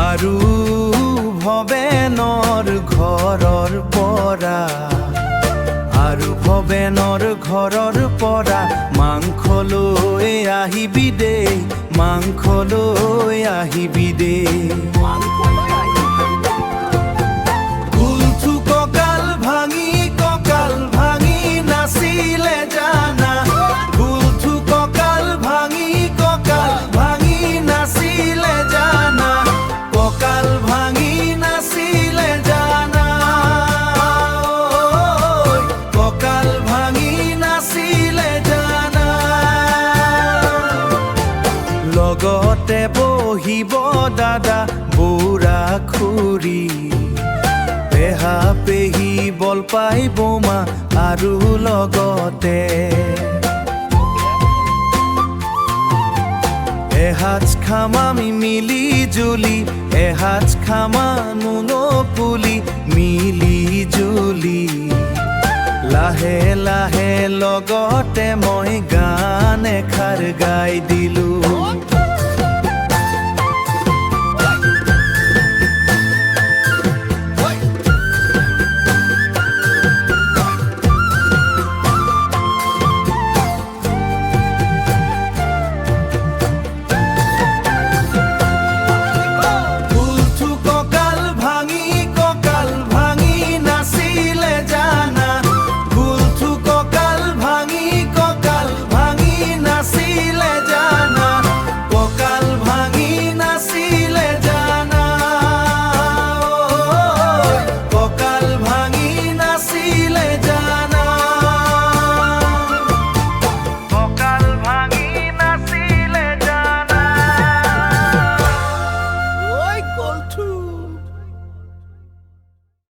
আৰু ভৱেনৰ ঘৰৰ পৰা ভৱেনৰ ঘৰৰ পৰা মাংস লৈ আহিবি দেই, মাংস লৈ আহিবি দেই। কুলথু কঁকাল ভাঙি নাচিলে জানা, কুলথু কঁকাল ভাঙি নাচিলে জানা, কঁকাল ভাঙি নাচিলে জানা, কঁকাল ভাঙি নাচিলে জানা। লগতে বহিব দাদা বুঢ়া খুৰী, পেহা পেহী বল পাই বোমা আৰু লগতে এসাঁজ খাম আমি মিলি জুলি, এসাঁজ খাম নুন পুলি মিলি জুলি। লাহে লাহে লগতে মই গান এষাৰ গাই দিলোঁ।